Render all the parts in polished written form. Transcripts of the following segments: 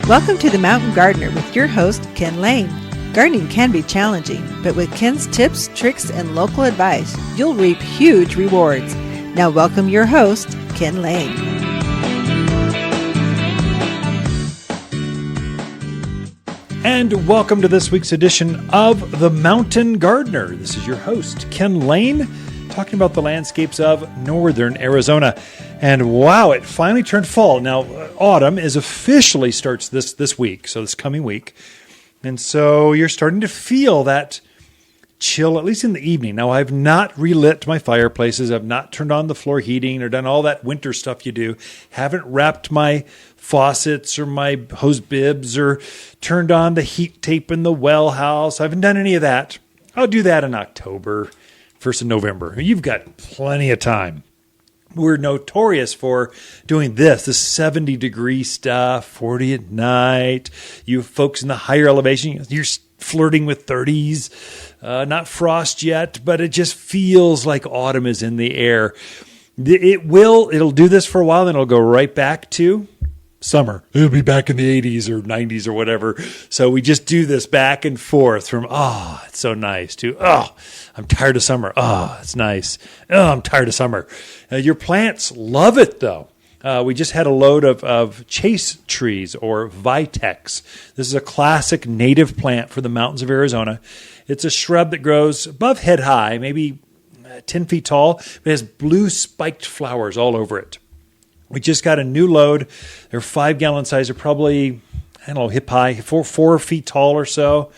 Welcome to The Mountain Gardener with your host, Ken Lane. Gardening can be challenging, but with Ken's tips, tricks, and local advice, you'll reap huge rewards. Now welcome your host, Ken Lane. And welcome to this week's edition of The Mountain Gardener. This is your host, Ken Lane, talking about the landscapes of northern Arizona. And wow, it finally turned fall. Now, autumn officially starts this week, so this coming week. And so you're starting to feel that chill, at least in the evening. Now, I've not relit my fireplaces. I've not turned on the floor heating or done all that winter stuff you do. Haven't wrapped my faucets or my hose bibs or turned on the heat tape in the well house. I haven't done any of that. I'll do that in October, 1st of November. You've got plenty of time. We're notorious for doing this 70-degree stuff, 40 at night. You folks in the higher elevation, you're flirting with 30s. Not frost yet, but it just feels like autumn is in the air. It'll do this for a while, then it'll go right back to summer. It'll be back in the 80s or 90s or whatever. So we just do this back and forth from, it's so nice, to, I'm tired of summer. It's nice. I'm tired of summer. Your plants love it, though. We just had a load of chase trees, or vitex. This is a classic native plant for the mountains of Arizona. It's a shrub that grows above head high, maybe 10 feet tall, but it has blue spiked flowers all over it. We just got a new load. They're 5-gallon size. They're probably, hip high, 4 feet tall or so.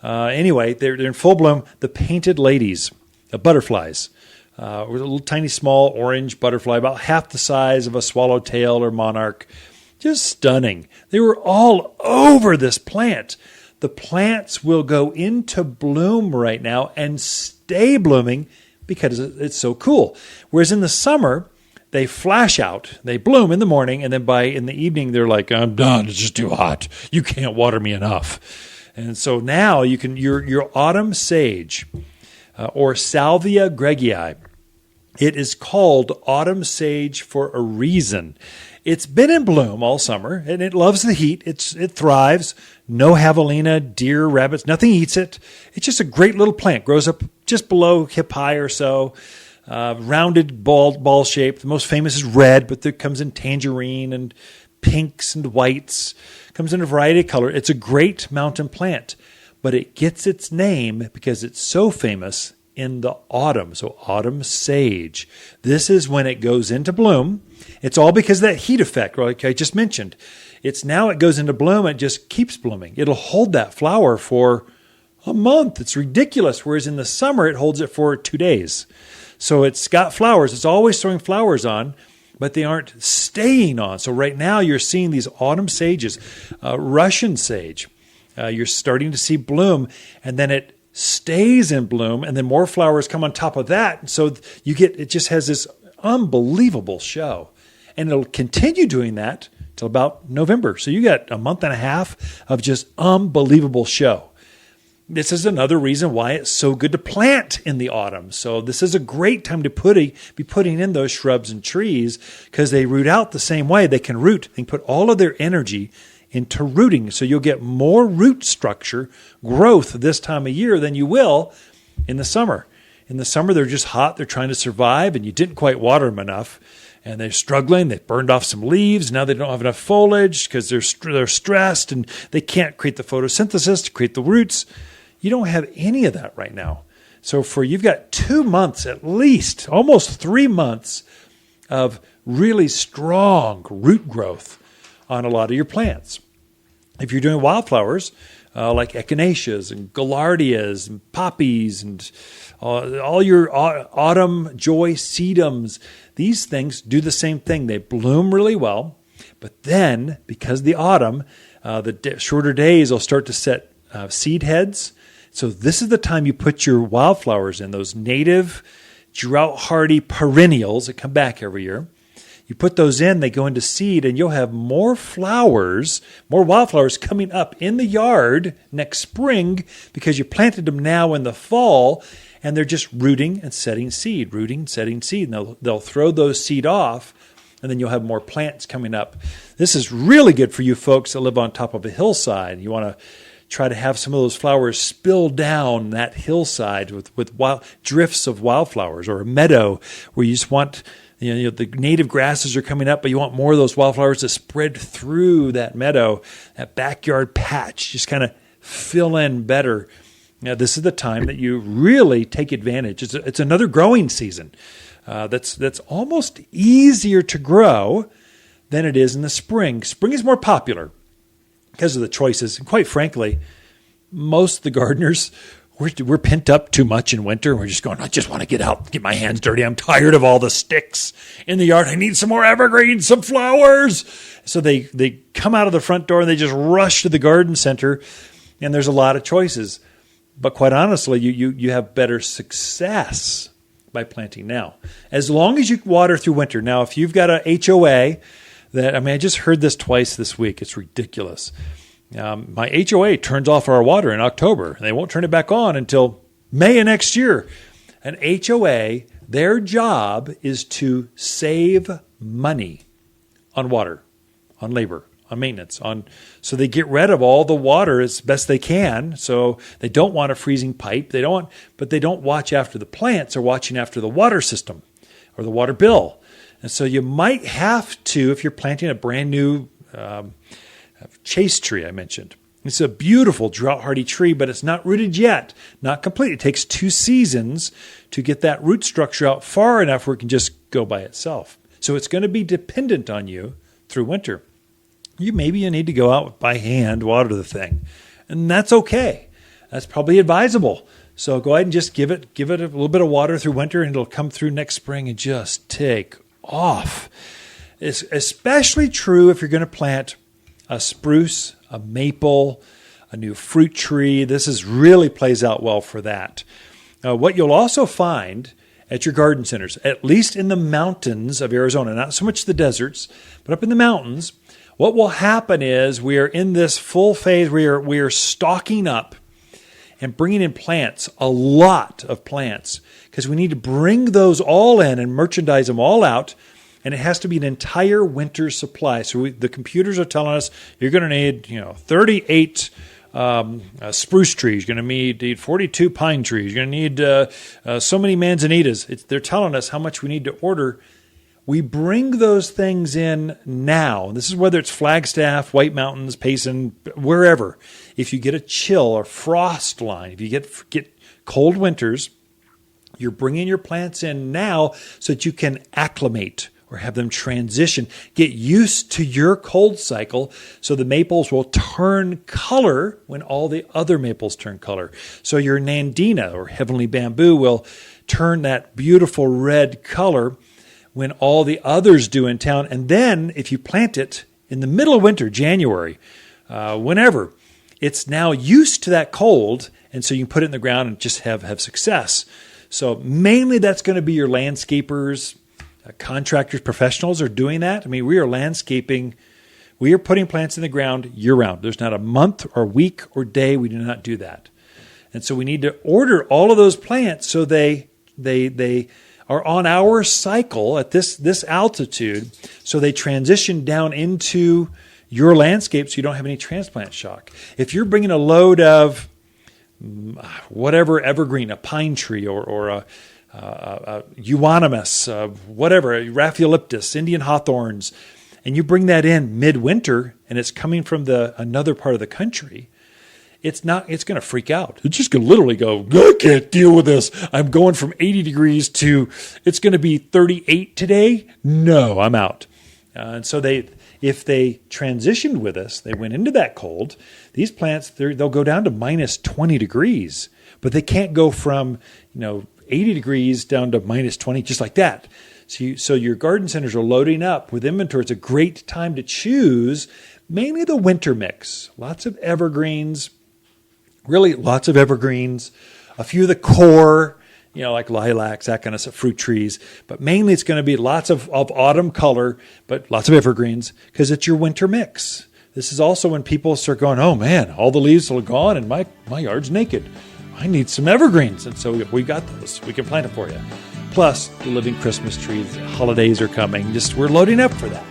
Anyway, they're in full bloom. The painted ladies, the butterflies, with a little tiny small orange butterfly, about half the size of a swallowtail or monarch. Just stunning. They were all over this plant. The plants will go into bloom right now and stay blooming because it's so cool. Whereas in the summer, they flash out, they bloom in the morning, and then in the evening, they're like, I'm done, it's just too hot. You can't water me enough. And so now you can, your autumn sage, or Salvia greggii, it is called autumn sage for a reason. It's been in bloom all summer, and it loves the heat. It thrives. No javelina, deer, rabbits, nothing eats it. It's just a great little plant. Grows up just below hip high or so. Rounded ball shape. The most famous is red, but there comes in tangerine and pinks and whites. Comes in a variety of color. It's a great mountain plant, but it gets its name because it's so famous in the autumn. So autumn sage. This is when it goes into bloom. It's all because of that heat effect, like I just mentioned. It goes into bloom, it just keeps blooming. It'll hold that flower for a month. It's ridiculous. Whereas in the summer, it holds it for 2 days. So it's got flowers. It's always throwing flowers on, but they aren't staying on. So right now you're seeing these autumn sages, Russian sage. You're starting to see bloom, and then it stays in bloom, and then more flowers come on top of that. So it just has this unbelievable show. And it'll continue doing that till about November. So you got a month and a half of just unbelievable show. This is another reason why it's so good to plant in the autumn. So this is a great time to be putting in those shrubs and trees because they root out the same way. They can root. They can put all of their energy into rooting. So you'll get more root structure growth this time of year than you will in the summer. In the summer, they're just hot. They're trying to survive, and you didn't quite water them enough. And they're struggling. They burned off some leaves. Now they don't have enough foliage because they're stressed, and they can't create the photosynthesis to create the roots. You don't have any of that right now. So you've got 2 months at least, almost 3 months of really strong root growth on a lot of your plants. If you're doing wildflowers, like echinaceas and gaillardias and poppies and all your autumn joy sedums, these things do the same thing. They bloom really well, but then because the autumn, the shorter days will start to set seed heads. So this is the time you put your wildflowers in, those native drought-hardy perennials that come back every year. You put those in, they go into seed, and you'll have more flowers, more wildflowers coming up in the yard next spring because you planted them now in the fall, and they're just rooting and setting seed, rooting, setting seed. And they'll throw those seed off and then you'll have more plants coming up. This is really good for you folks that live on top of a hillside. You want to try to have some of those flowers spill down that hillside with wild drifts of wildflowers, or a meadow where you just want, the native grasses are coming up, but you want more of those wildflowers to spread through that meadow, that backyard patch, just kind of fill in better. Now, this is the time that you really take advantage. It's another growing season that's almost easier to grow than it is in the spring. Spring is more popular because of the choices. And quite frankly, most of the gardeners, we're pent up too much in winter. We're just going, I just want to get out, get my hands dirty. I'm tired of all the sticks in the yard. I need some more evergreens, some flowers. So they come out of the front door and they just rush to the garden center, and there's a lot of choices. But quite honestly, you have better success by planting now, as long as you water through winter. Now, if you've got a HOA I just heard this twice this week. It's ridiculous. My HOA turns off our water in October, and they won't turn it back on until May of next year. An HOA, their job is to save money on water, on labor, on maintenance, so they get rid of all the water as best they can. So they don't want a freezing pipe. But they don't watch after the plants. They're watching after the water system or the water bill. And so you might have to, if you're planting a brand new chase tree I mentioned. It's a beautiful drought-hardy tree, but it's not rooted yet, not complete. It takes 2 seasons to get that root structure out far enough where it can just go by itself. So it's going to be dependent on you through winter. Maybe you need to go out by hand, water the thing, and that's okay. That's probably advisable. So go ahead and just give it a little bit of water through winter, and it'll come through next spring and just take off. It's especially true if you're going to plant a spruce, a maple, a new fruit tree. This really plays out well for that. What you'll also find at your garden centers, at least in the mountains of Arizona, not so much the deserts, but up in the mountains, what will happen is we are in this full phase. We are stocking up and bringing in plants, a lot of plants, because we need to bring those all in and merchandise them all out, and it has to be an entire winter supply. So the computers are telling us you're going to need 38 spruce trees, you're going to need 42 pine trees, you're going to need so many manzanitas. They're telling us how much we need to order. We bring those things in now. This is whether it's Flagstaff, White Mountains, Payson, wherever. If you get a chill or frost line, if you get cold winters, you're bringing your plants in now so that you can acclimate or have them transition, get used to your cold cycle, so the maples will turn color when all the other maples turn color. So your Nandina or heavenly bamboo will turn that beautiful red color when all the others do in town. And then if you plant it in the middle of winter, January, whenever, it's now used to that cold, and so you can put it in the ground and just have success. So mainly that's going to be your landscapers, contractors, professionals are doing that. I mean, we are landscaping. We are putting plants in the ground year-round. There's not a month or week or day we do not do that. And so we need to order all of those plants so they are on our cycle at this altitude, so they transition down into your landscape so you don't have any transplant shock. If you're bringing a load of whatever evergreen, a pine tree or a euonymus, whatever, Rhaphioliptus, Indian hawthorns, and you bring that in midwinter and it's coming from another part of the country, it's going to freak out. It's just going to literally go, I can't deal with this. I'm going from 80 degrees to, it's going to be 38 today. No, I'm out. And so if they transitioned with us, they went into that cold, these plants, they'll go down to minus 20 degrees, but they can't go from, 80 degrees down to minus 20 just like that. So your garden centers are loading up with inventory. It's a great time to choose mainly the winter mix. Lots of evergreens, really lots of evergreens, a few of the core, like lilacs, that kind of stuff, fruit trees. But mainly it's going to be lots of autumn color, but lots of evergreens because it's your winter mix. This is also when people start going, oh man, all the leaves are gone and my yard's naked. I need some evergreens. And so we got those. We can plant them for you. Plus, the living Christmas trees. Holidays are coming. We're loading up for that.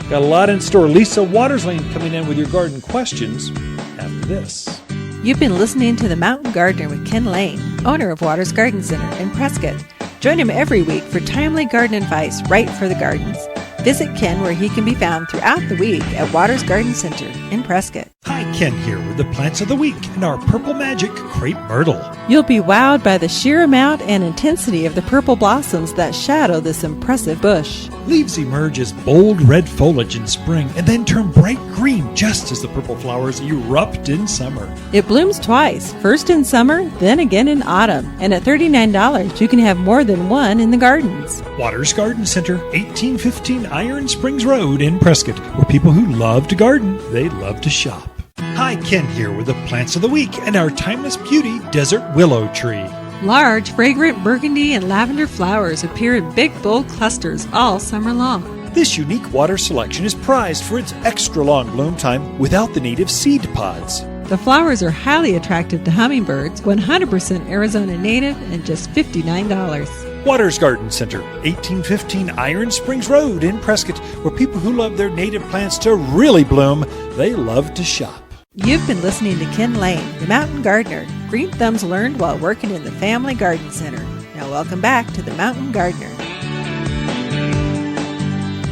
Got a lot in store. Lisa Waterslane coming in with your garden questions after this. You've been listening to The Mountain Gardener with Ken Lane, owner of Waters Garden Center in Prescott. Join him every week for timely garden advice right for the gardens. Visit Ken where he can be found throughout the week at Waters Garden Center in Prescott. Hi, Ken here with the plants of the week and our Purple Magic Crepe Myrtle. You'll be wowed by the sheer amount and intensity of the purple blossoms that shadow this impressive bush. Leaves emerge as bold red foliage in spring and then turn bright green just as the purple flowers erupt in summer. It blooms twice, first in summer, then again in autumn. And at $39, you can have more than one in the gardens. Waters Garden Center, 1815 Iron Springs Road in Prescott, where people who love to garden, they love to shop. Hi, Ken here with the plants of the week and our timeless beauty desert willow tree. Large, fragrant burgundy and lavender flowers appear in big, bold clusters all summer long. This unique water selection is prized for its extra long bloom time without the need of seed pods. The flowers are highly attractive to hummingbirds, 100% Arizona native and just $59. Waters Garden Center, 1815 Iron Springs Road in Prescott, where people who love their native plants to really bloom, they love to shop. You've been listening to Ken Lane, the Mountain Gardener. Green thumbs learned while working in the Family Garden Center. Now welcome back to the Mountain Gardener.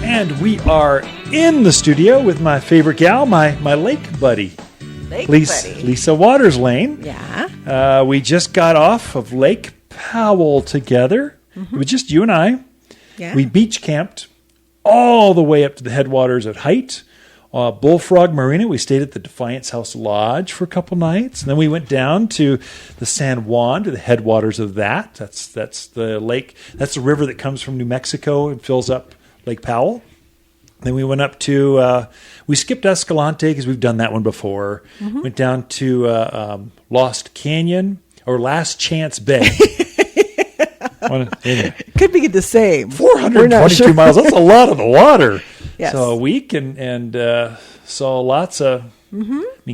And we are in the studio with my favorite gal, my lake buddy. Lisa Waterslane. Yeah. We just got off of Lake Powell together. Mm-hmm. It was just you and I. Yeah. We beach camped all the way up to the headwaters at Height. Bullfrog Marina, we stayed at the Defiance House Lodge for a couple nights. And then we went down to the San Juan, to the headwaters of that. That's the lake. That's the river that comes from New Mexico and fills up Lake Powell. Then we went up to, we skipped Escalante because we've done that one before. Mm-hmm. Went down to Lost Canyon or Last Chance Bay. Anyway. Could be the same. 422 miles. That's a lot of the water. Yes. So a week and saw lots of,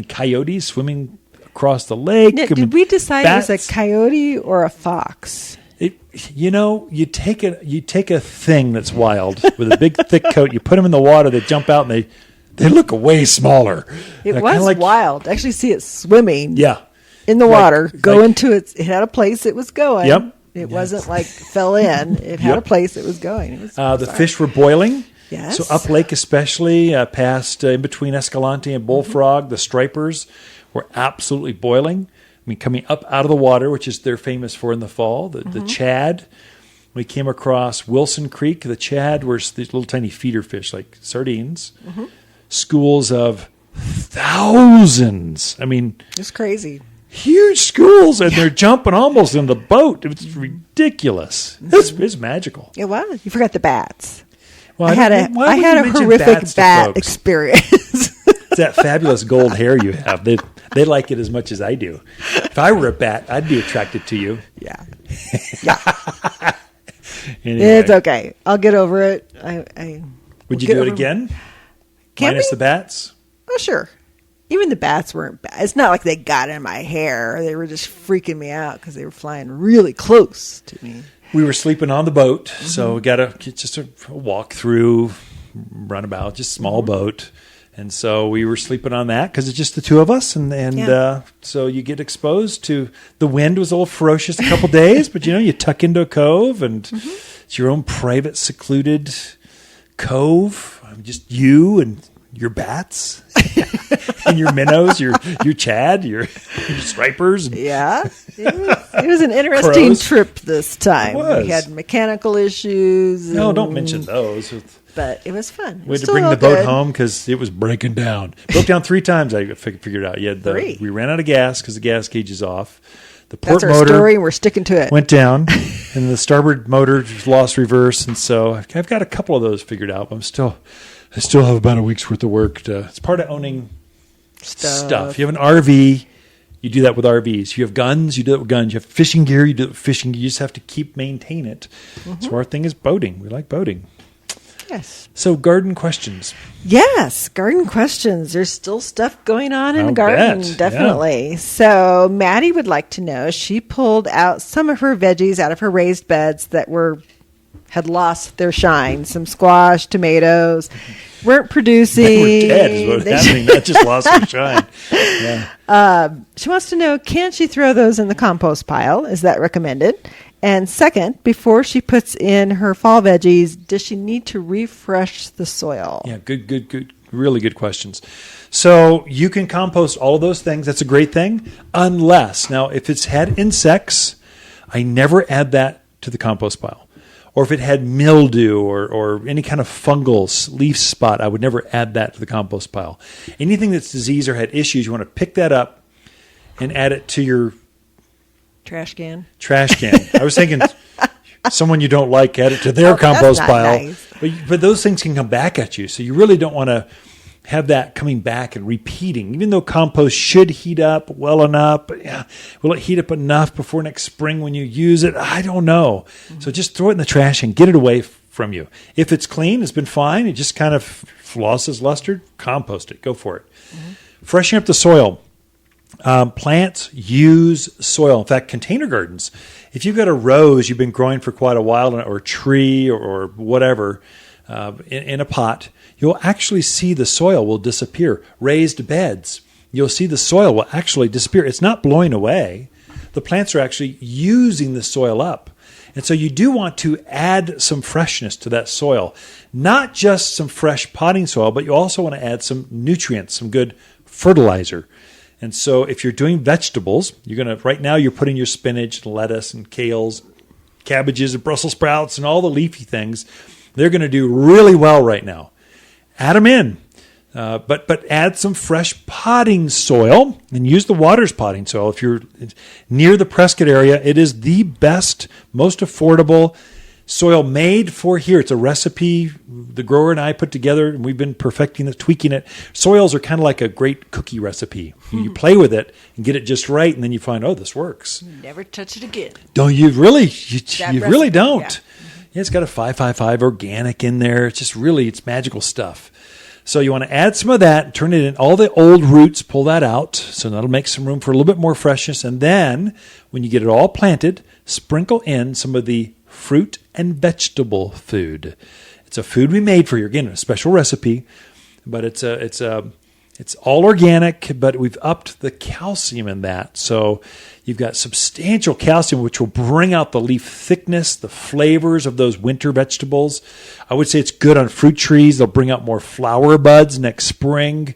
coyotes swimming across the lake. Now, did we decide it was a coyote or a fox? You take a thing that's wild with a big thick coat. You put them in the water. They jump out and they look way smaller. It was wild. Actually, see it swimming. Yeah. In the water, it had a place it was going. Yep. It wasn't like fell in. It had a place it was going. It was the fish were boiling. Yes. So up lake especially, past in between Escalante and Bullfrog, the stripers were absolutely boiling. I mean, coming up out of the water, which is they're famous for in the fall, the Chad. We came across Wilson Creek. The Chad were these little tiny feeder fish like sardines. Mm-hmm. Schools of thousands. I mean, it's crazy. Huge schools, and they're jumping almost in the boat. It was ridiculous. Mm-hmm. It's magical. It was. You forgot the bats. Well, I had a horrific bat experience. It's that fabulous gold hair you have. They like it as much as I do. If I were a bat, I'd be attracted to you. Yeah. Anyway. It's okay. I'll get over it. Would you do it again? Minus the bats? Oh, sure. Even the bats weren't bad. It's not like they got in my hair. They were just freaking me out because they were flying really close to me. We were sleeping on the boat, so we got just a walk through, runabout, just small boat. And so we were sleeping on that because it's just the two of us. And so you get exposed to the wind was a little ferocious a couple days, but you tuck into a cove and it's your own private, secluded cove. Just you and your bats and your minnows, your Chad, your stripers. Yeah. It was an interesting trip this time. We had mechanical issues. No, don't mention those. But it was fun. We had to bring the boat home because it was breaking down. Broke down 3 times, I figured out. We ran out of gas because the gas gauge is off. The port motor. That's our story, and we're sticking to it. Went down, and the starboard motor lost reverse. And so I've got a couple of those figured out. But I still have about a week's worth of work. It's part of owning stuff. If you have an RV, you do that with RVs. You have guns, you do it with guns. You have fishing gear, you do it with fishing gear. You just have to maintaining it. Mm-hmm. So our thing is boating. We like boating. Yes. So garden questions. Yes, garden questions. There's still stuff going on in I'll the garden, bet. definitely. Yeah. So Maddie would like to know, she pulled out some of her veggies out of her raised beds that had lost their shine. Some squash, tomatoes, weren't producing. They were dead is what's happening, not just lost their shine. Yeah. She wants to know, can she throw those in the compost pile? Is that recommended? And second, before she puts in her fall veggies, does she need to refresh the soil? Yeah, good. Really good questions. So you can compost all of those things. That's a great thing. Unless, now, if it's had insects, I never add that to the compost pile. Or if it had mildew or any kind of fungal leaf spot, I would never add that to the compost pile. Anything that's diseased or had issues, you want to pick that up and add it to your trash can. I was thinking someone you don't like, add it to their compost pile. Nice. But those things can come back at you. So you really don't want to have that coming back and repeating. Even though compost should heat up well enough, but will it heat up enough before next spring when you use it? I don't know. Mm-hmm. So just throw it in the trash and get it away from you. If it's clean, it's been fine, it just kind of losses luster, compost it. Go for it. Mm-hmm. Freshening up the soil. Plants use soil. In fact, container gardens, if you've got a rose you've been growing for quite a while, or a tree or whatever in a pot, you'll actually see the soil will disappear. Raised beds, you'll see the soil will actually disappear. It's not blowing away. The plants are actually using the soil up. And so you do want to add some freshness to that soil. Not just some fresh potting soil, but you also want to add some nutrients, some good fertilizer. And so if you're doing vegetables, right now you're putting your spinach and lettuce and kales, cabbages and Brussels sprouts and all the leafy things. They're going to do really well right now. Add them in, but add some fresh potting soil and use the Waters potting soil. If you're near the Prescott area, it is the best, most affordable soil made for here. It's a recipe the grower and I put together, and we've been perfecting it, tweaking it. Soils are kind of like a great cookie recipe. You play with it and get it just right, and then you find, this works. Never touch it again. Don't you really? You really don't. Yeah. Yeah, it's got a 555 organic in there. It's magical stuff. So you want to add some of that, turn it in. All the old roots, pull that out. So that'll make some room for a little bit more freshness. And then when you get it all planted, sprinkle in some of the fruit and vegetable food. It's a food we made for you. Again, a special recipe, but it's all organic, but we've upped the calcium in that. So you've got substantial calcium, which will bring out the leaf thickness, the flavors of those winter vegetables. I would say it's good on fruit trees. They'll bring out more flower buds next spring.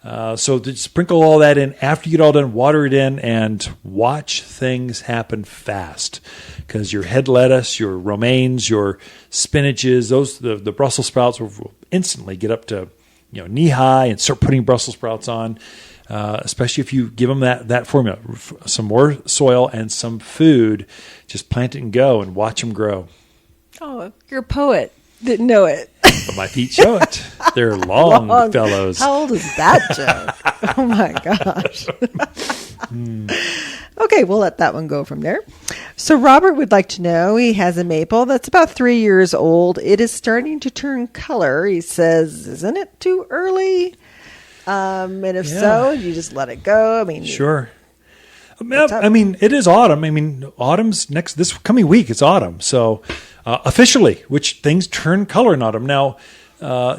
So to sprinkle all that in after you get all done, water it in, and watch things happen fast. Because your head lettuce, your romaines, your spinaches, the Brussels sprouts will instantly get up to knee high and start putting Brussels sprouts on. Especially if you give them that formula, some more soil and some food. Just plant it and go and watch them grow. Oh, you're a poet. Didn't know it. But my feet show it. They're long fellows. How old is that joke? Oh, my gosh. Okay, we'll let that one go from there. So Robert would like to know, he has a maple that's about 3 years old. It is starting to turn color. He says, isn't it too early? And if so, you just let it go. Sure. It is autumn. Autumn's this coming week. It's autumn. So officially, which things turn color in autumn. Now,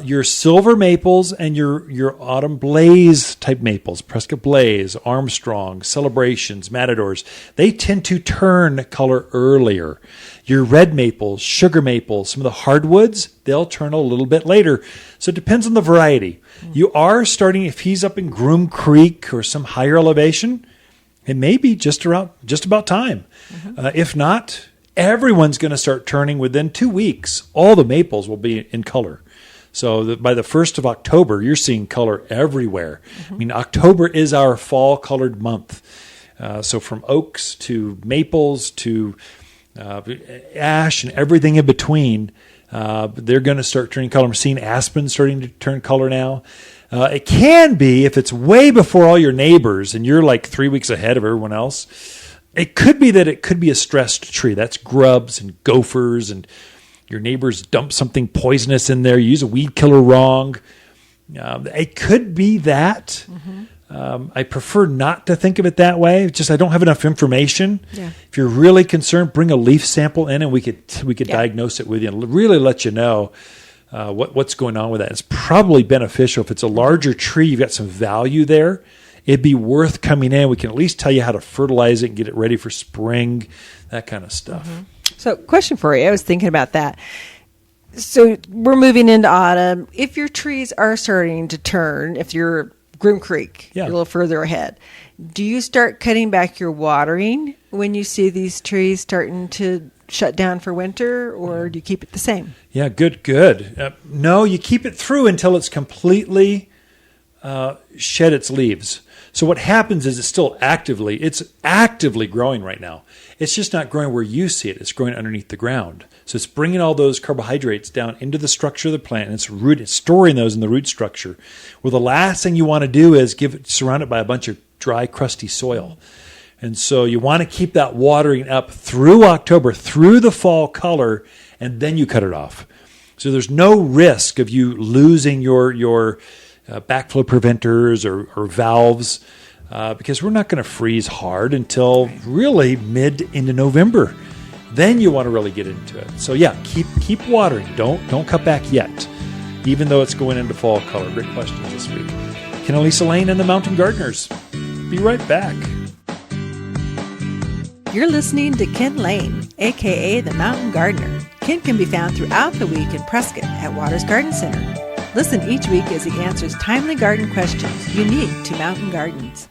your silver maples and your autumn blaze type maples, Prescott Blaze, Armstrong, Celebrations, Matadors, they tend to turn color earlier. Your red maples, sugar maples, some of the hardwoods, they'll turn a little bit later. So it depends on the variety. You are starting, if he's up in Groom Creek or some higher elevation, it may be just about time. If not, everyone's going to start turning within 2 weeks. All the maples will be in color. So by the 1st of October, you're seeing color everywhere. October is our fall colored month. So from oaks to maples to ash and everything in between, they're going to start turning color. I'm seeing aspen starting to turn color now. It can be, if it's way before all your neighbors and you're like 3 weeks ahead of everyone else, it could be that it could be a stressed tree. That's grubs and gophers and your neighbors dump something poisonous in there, you use a weed killer wrong. It could be that. I prefer not to think of it that way. It's just I don't have enough information. Yeah. If you're really concerned, bring a leaf sample in and we could diagnose it with you and really let you know what's going on with that. It's probably beneficial. If it's a larger tree, you've got some value there. It'd be worth coming in. We can at least tell you how to fertilize it and get it ready for spring, that kind of stuff. So, question for you. I was thinking about that. So, we're moving into autumn. If your trees are starting to turn, if you're Groom Creek, you're a little further ahead, do you start cutting back your watering when you see these trees starting to shut down for winter, or do you keep it the same? Yeah, good. No, you keep it through until it's completely shed its leaves. So what happens is it's actively growing right now. It's just not growing where you see it. It's growing underneath the ground. So it's bringing all those carbohydrates down into the structure of the plant, and it's storing those in the root structure. Well, the last thing you want to do is surround it by a bunch of dry, crusty soil. And so you want to keep that watering up through October, through the fall color, and then you cut it off. So there's no risk of you losing your backflow preventers or valves because we're not going to freeze hard until really mid into November. Then you want to really get into it. So yeah, keep watering. Don't cut back yet, even though it's going into fall color. Great questions this week. Ken and Lisa Lane and the Mountain Gardeners. Be right back. You're listening to Ken Lane, a.k.a. the Mountain Gardener. Ken can be found throughout the week in Prescott at Waters Garden Center. Listen each week as he answers timely garden questions unique to mountain gardens.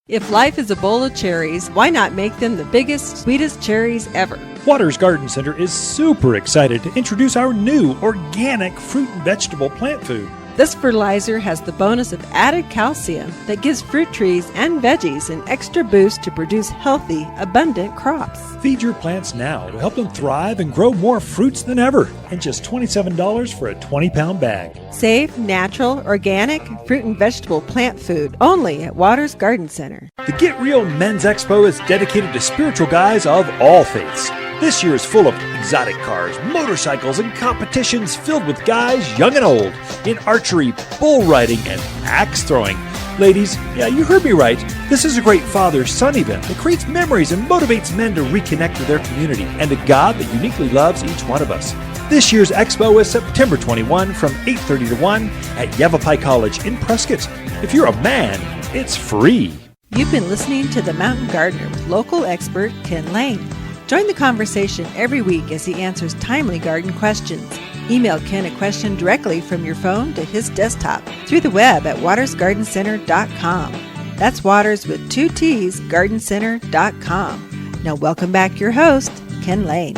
If life is a bowl of cherries, why not make them the biggest, sweetest cherries ever? Waters Garden Center is super excited to introduce our new organic fruit and vegetable plant food. This fertilizer has the bonus of added calcium that gives fruit trees and veggies an extra boost to produce healthy, abundant crops. Feed your plants now to help them thrive and grow more fruits than ever. And just $27 for a 20-pound bag. Safe, natural, organic fruit and vegetable plant food only at Waters Garden Center. The Get Real Men's Expo is dedicated to spiritual guys of all faiths. This year is full of exotic cars, motorcycles, and competitions filled with guys young and old in archery, bull riding, and axe throwing. Ladies, yeah, you heard me right. This is a great father-son event that creates memories and motivates men to reconnect with their community and a God that uniquely loves each one of us. This year's expo is September 21 from 8:30 to 1 at Yavapai College in Prescott. If you're a man, it's free. You've been listening to The Mountain Gardener with local expert Ken Lane. Join the conversation every week as he answers timely garden questions. Email Ken a question directly from your phone to his desktop through the web at watersgardencenter.com. That's Waters with 2 T's, gardencenter.com. Now welcome back your host, Ken Lane.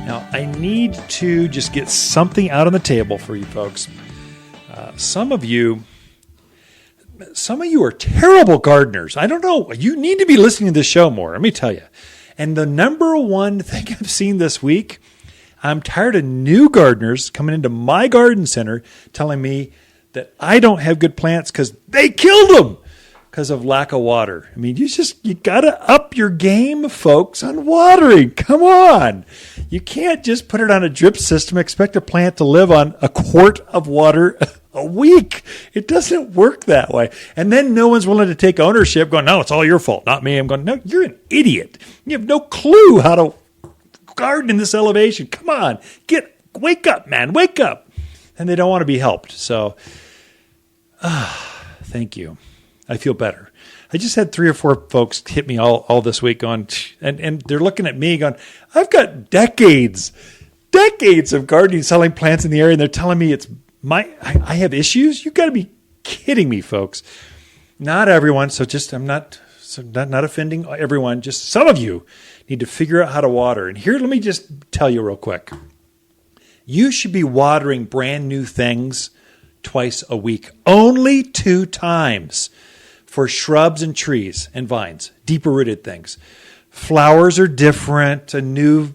Now, I need to just get something out on the table for you folks. Some of you are terrible gardeners. I don't know. You need to be listening to this show more. Let me tell you. And the number one thing I've seen this week, I'm tired of new gardeners coming into my garden center telling me that I don't have good plants because they killed them because of lack of water. I mean, you got to up your game, folks, on watering. Come on. You can't just put it on a drip system, expect a plant to live on a quart of water a week. It doesn't work that way. And then no one's willing to take ownership going, no, it's all your fault, not me. I'm going, no, you're an idiot. You have no clue how to garden in this elevation. Come on, wake up, man, wake up. And they don't want to be helped. So, thank you. I feel better. I just had 3 or 4 folks hit me all this week going, and they're looking at me going, I've got decades of gardening, selling plants in the area, and they're telling me I have issues? You've got to be kidding me, folks. Not everyone, I'm not offending everyone. Just some of you need to figure out how to water. And here, let me just tell you real quick. You should be watering brand new things twice a week. Only 2 times for shrubs and trees and vines, deeper rooted things. Flowers are different. A new,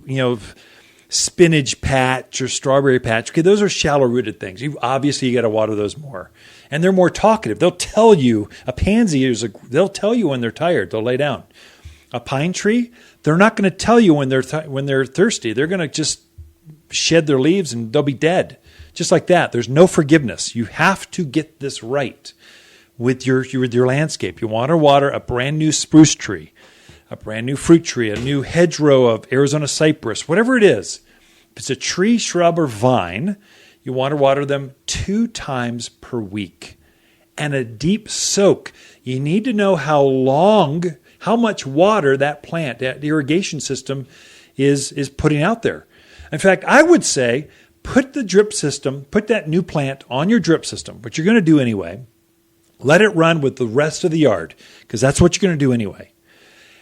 spinach patch or strawberry patch. Okay, those are shallow rooted things. You got to water those more. And they're more talkative. They'll tell you, a pansy they'll tell you when they're tired. They'll lay down. A pine tree, they're not going to tell you when they're thirsty. They're going to just shed their leaves and they'll be dead. Just like that. There's no forgiveness. You have to get this right with your landscape. You want to water a brand new spruce tree, a brand new fruit tree, a new hedgerow of Arizona cypress, whatever it is. If it's a tree, shrub, or vine, you want to water them 2 times per week. And a deep soak. You need to know how much water that plant, that irrigation system is putting out there. In fact, I would say put that new plant on your drip system, which you're going to do anyway. Let it run with the rest of the yard, because that's what you're going to do anyway.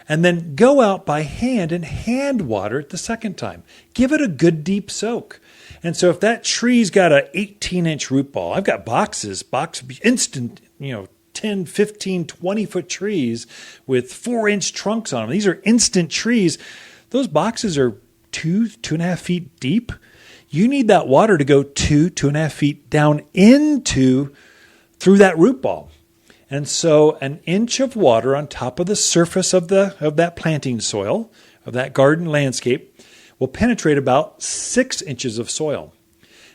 And then go out by hand and hand water it the second time. Give it a good deep soak. And so if that tree's got an 18-inch root ball, I've got boxes, instant, 10, 15, 20-foot trees with 4-inch trunks on them. These are instant trees. Those boxes are 2.5 feet deep. You need that water to go 2.5 feet down through that root ball. And so an inch of water on top of the surface of that planting soil, of that garden landscape, will penetrate about 6 inches of soil.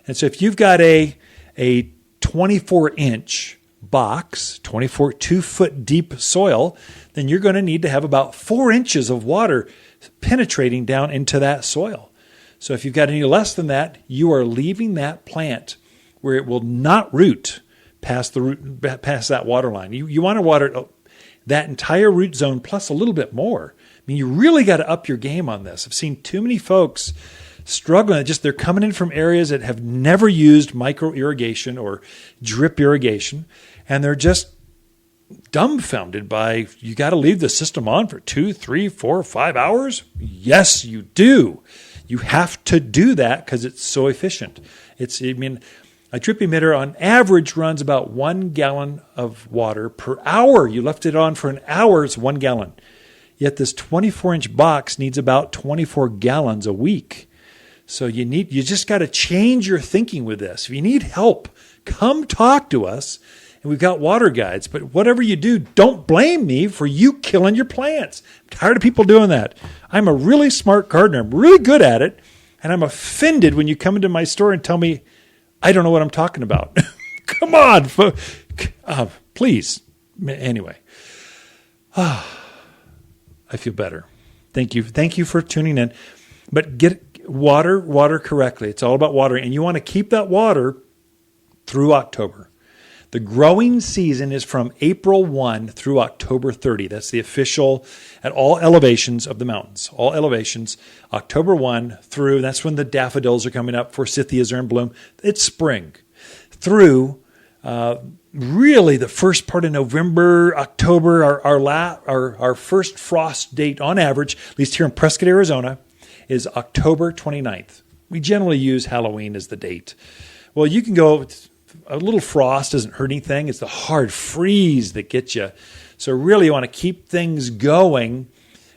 And so if you've got a 24-inch box, 2-foot deep soil, then you're going to need to have about 4 inches of water penetrating down into that soil. So if you've got any less than that, you are leaving that plant where it will not root past that water line. You want to water that entire root zone plus a little bit more. I mean, you really got to up your game on this. I've seen too many folks struggling. They're coming in from areas that have never used micro irrigation or drip irrigation, and they're just dumbfounded by, you got to leave the system on for 2, 3, 4, 5 hours? Yes, you do. You have to do that because it's so efficient. A drip emitter on average runs about 1 gallon of water per hour. You left it on for an hour, it's 1 gallon. Yet this 24-inch box needs about 24 gallons a week. So you just got to change your thinking with this. If you need help, come talk to us. And we've got water guides. But whatever you do, don't blame me for you killing your plants. I'm tired of people doing that. I'm a really smart gardener. I'm really good at it. And I'm offended when you come into my store and tell me I don't know what I'm talking about. Come on. Please. Anyway. I feel better. Thank you. Thank you for tuning in. But get water correctly. It's all about watering. And you want to keep that water through October. The growing season is from April 1 through October 30. That's the official at all elevations of the mountains. All elevations, October 1 through, that's when the daffodils are coming up, forsythias are in bloom. It's spring. Through really the first part of November, October, our first frost date on average, at least here in Prescott, Arizona, is October 29th. We generally use Halloween as the date. Well, you can go... A little frost doesn't hurt anything. It's the hard freeze that gets you. So really you want to keep things going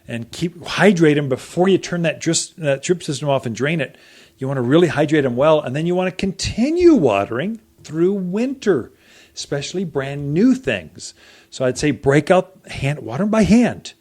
and hydrate them before you turn that drip system off and drain it. You want to really hydrate them well, and then you want to continue watering through winter, especially brand new things. So I'd say water them by hand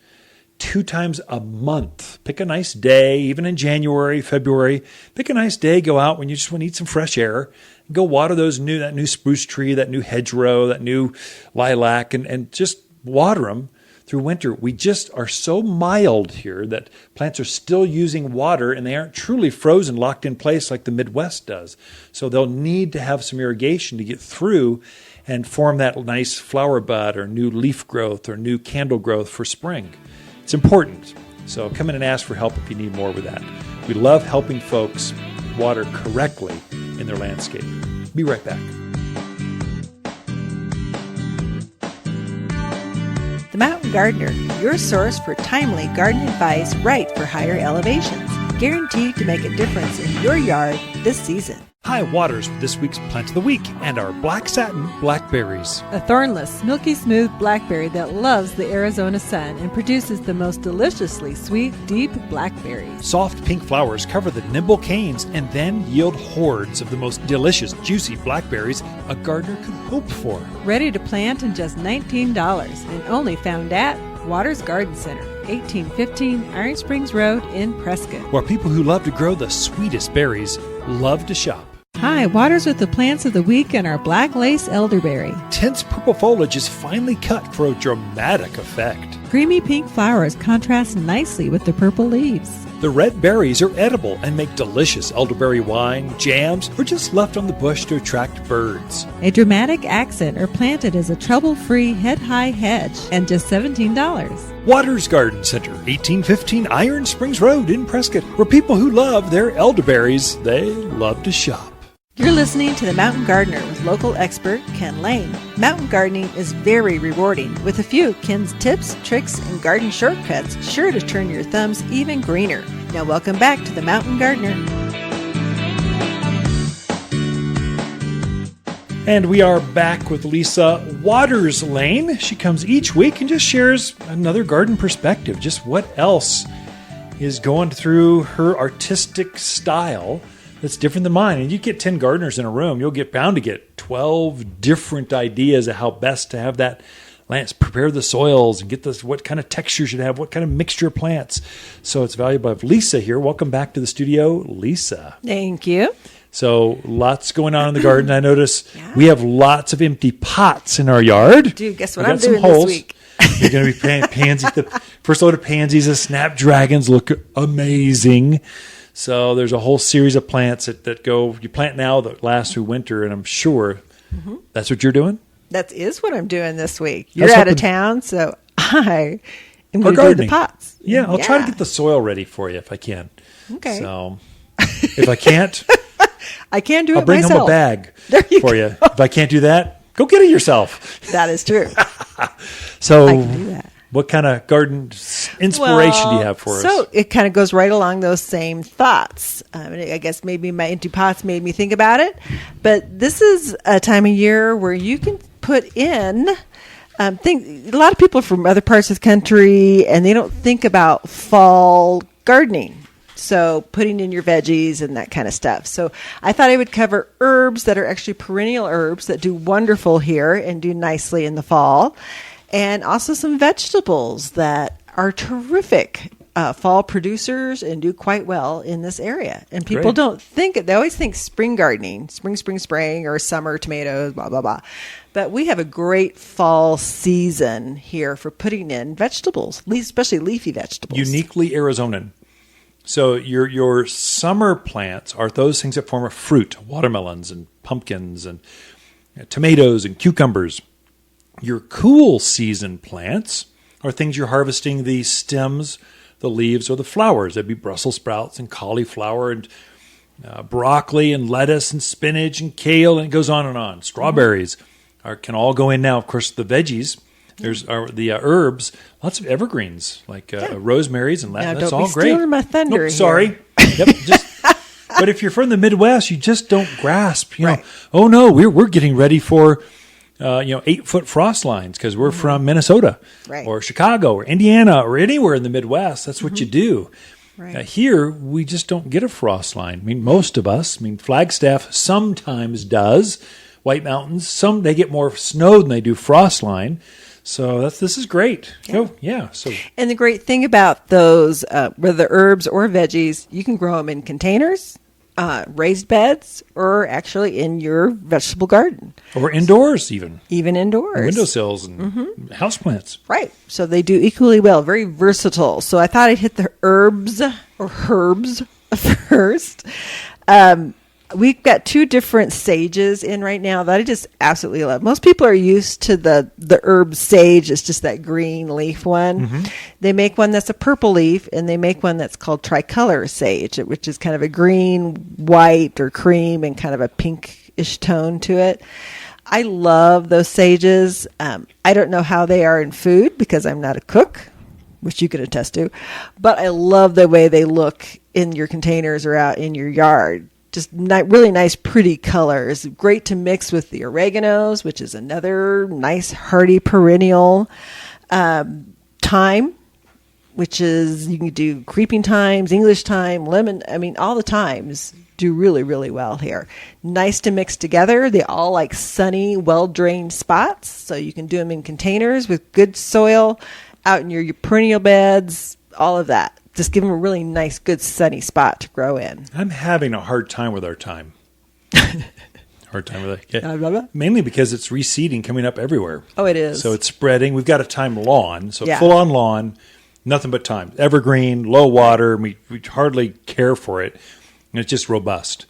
2 times a month. Pick a nice day, even in January, February. Pick a nice day, go out when you just want to eat some fresh air. Go water that new spruce tree, that new hedgerow, that new lilac, and just water them through winter. We just are so mild here that plants are still using water and they aren't truly frozen, locked in place like the Midwest does. So they'll need to have some irrigation to get through and form that nice flower bud or new leaf growth or new candle growth for spring. It's important. So come in and ask for help if you need more with that. We love helping folks water correctly in their landscape. Be right back. The Mountain Gardener, your source for timely garden advice right for higher elevations. Guaranteed to make a difference in your yard this season. High Waters with this week's Plant of the Week and our Black Satin Blackberries. A thornless, milky smooth blackberry that loves the Arizona sun and produces the most deliciously sweet, deep blackberries. Soft pink flowers cover the nimble canes and then yield hordes of the most delicious, juicy blackberries a gardener could hope for. Ready to plant in just $19 and only found at Waters Garden Center. 1815 Iron Springs Road in Prescott. Where people who love to grow the sweetest berries love to shop. Hi, Waters with the plants of the week and our black lace elderberry. Tense purple foliage is finely cut for a dramatic effect. Creamy pink flowers contrast nicely with the purple leaves. The red berries are edible and make delicious elderberry wine, jams, or just left on the bush to attract birds. A dramatic accent are planted as a trouble-free head-high hedge and just $17. Waters Garden Center, 1815 Iron Springs Road in Prescott, where people who love their elderberries, they love to shop. You're listening to The Mountain Gardener with local expert Ken Lane. Mountain gardening is very rewarding, with a few Ken's tips, tricks, and garden shortcuts sure to turn your thumbs even greener. Now welcome back to The Mountain Gardener. And we are back with Lisa Waters Lane. She comes each week and just shares another garden perspective, just what else is going through her artistic style that's different than mine. And you get 10 gardeners in a room, you'll get bound to get 12 different ideas of how best to have that plants, prepare the soils and get this, what kind of texture should have, what kind of mixture of plants. So it's valuable. I have Lisa here. Welcome back to the studio, Lisa. Thank you. So lots going on in the garden. I notice we have lots of empty pots in our yard. Dude, guess what I'm doing this week? You're going to be pansies. The first load of pansies and snapdragons look amazing. So there's a whole series of plants that go, you plant now that last through winter, and I'm sure that's what you're doing? That is what I'm doing this week. You're out of town, so I am going to do the pots. Yeah, I'll try to get the soil ready for you if I can. Okay. So if I can't, I can do I'll it bring myself. home a bag for you. If I can't do that, go get it yourself. That is true. So I can do that. What kind of garden inspiration do you have for us? So it kind of goes right along those same thoughts. I guess maybe my empty pots made me think about it. But this is a time of year where you can put in a lot of people from other parts of the country, and they don't think about fall gardening. So putting in your veggies and that kind of stuff. So I thought I would cover herbs that are actually perennial herbs that do wonderful here and do nicely in the fall. And also some vegetables that are terrific fall producers and do quite well in this area. And people don't think it. They always think spring gardening, spring, or summer tomatoes, blah, blah, blah. But we have a great fall season here for putting in vegetables, especially leafy vegetables. Uniquely Arizonan. So your summer plants are those things that form a fruit, watermelons and pumpkins and tomatoes and cucumbers. Your cool season plants are things you're harvesting the stems, the leaves, or the flowers. That'd be Brussels sprouts and cauliflower and broccoli and lettuce and spinach and kale, and it goes on and on. Strawberries can all go in now. Of course, the veggies, there's the herbs, lots of evergreens like rosemaries and now, that's all great. Stealing my thunder. Sorry. But if you're from the Midwest, you just don't grasp. You know, oh no, we're getting ready for 8-foot frost lines because we're from Minnesota or Chicago or Indiana or anywhere in the Midwest. That's what you do. Right. Here, we just don't get a frost line. I mean, most of us, Flagstaff sometimes does. White Mountains, they get more snow than they do frost line. So this is great. And the great thing about those, whether herbs or veggies, you can grow them in containers, raised beds, or actually in your vegetable garden. Or indoors even. Even indoors. Windowsills and houseplants. Right. So they do equally well. Very versatile. So I thought I'd hit the herbs first. We've got 2 different sages in right now that I just absolutely love. Most people are used to the herb sage. It's just that green leaf one. They make one that's a purple leaf, and they make one that's called tricolor sage, which is kind of a green, white, or cream, and kind of a pinkish tone to it. I love those sages. I don't know how they are in food because I'm not a cook, which you could attest to, but I love the way they look in your containers or out in your yard. Just really nice, pretty colors. Great to mix with the oreganos, which is another nice, hardy perennial. Thyme, which is, you can do creeping thymes, English thyme, lemon. All the thymes do really, really well here. Nice to mix together. They all like sunny, well-drained spots. So you can do them in containers with good soil. out in your perennial beds, all of that. Just give them a really nice, good, sunny spot to grow in. I'm having a hard time with our thyme. Hard time with it. Blah, blah, blah. Mainly because it's reseeding coming up everywhere. Oh, it is. So it's spreading. We've got a thyme lawn, so Yeah. full-on lawn, nothing but thyme. Evergreen, low water. We hardly care for it, and it's just robust.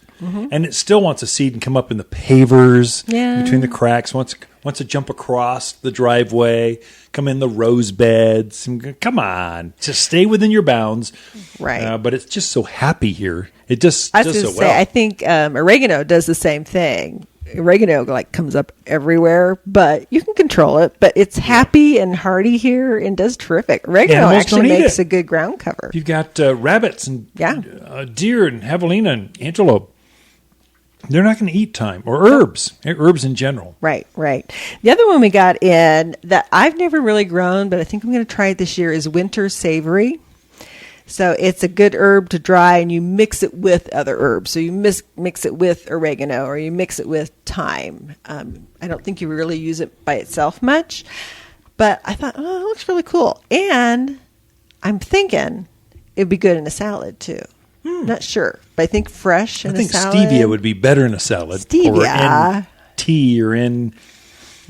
And it still wants to seed and come up in the pavers, Yeah. between the cracks. Wants to jump across the driveway, come in the rose beds. Come on, just stay within your bounds. Right. But it's just so happy here. It just I was does going so to say, well. I think oregano does the same thing. Oregano comes up everywhere, but you can control it. But it's happy and hardy here and does terrific. Oregano Animals actually don't eat makes it. a good ground cover. You've got rabbits and Yeah. deer and javelina and antelope. They're not going to eat thyme or herbs in general. Right. The other one we got in that I've never really grown, but I think I'm going to try it this year is winter savory. So it's a good herb to dry, and you mix it with other herbs. So you mix it with oregano, or you mix it with thyme. I don't think you really use it by itself much, but I thought, oh, it looks really cool. And I'm thinking it'd be good in a salad too. Not sure, but I think fresh in I think a salad. stevia would be better in a salad. Stevia. Or in tea or in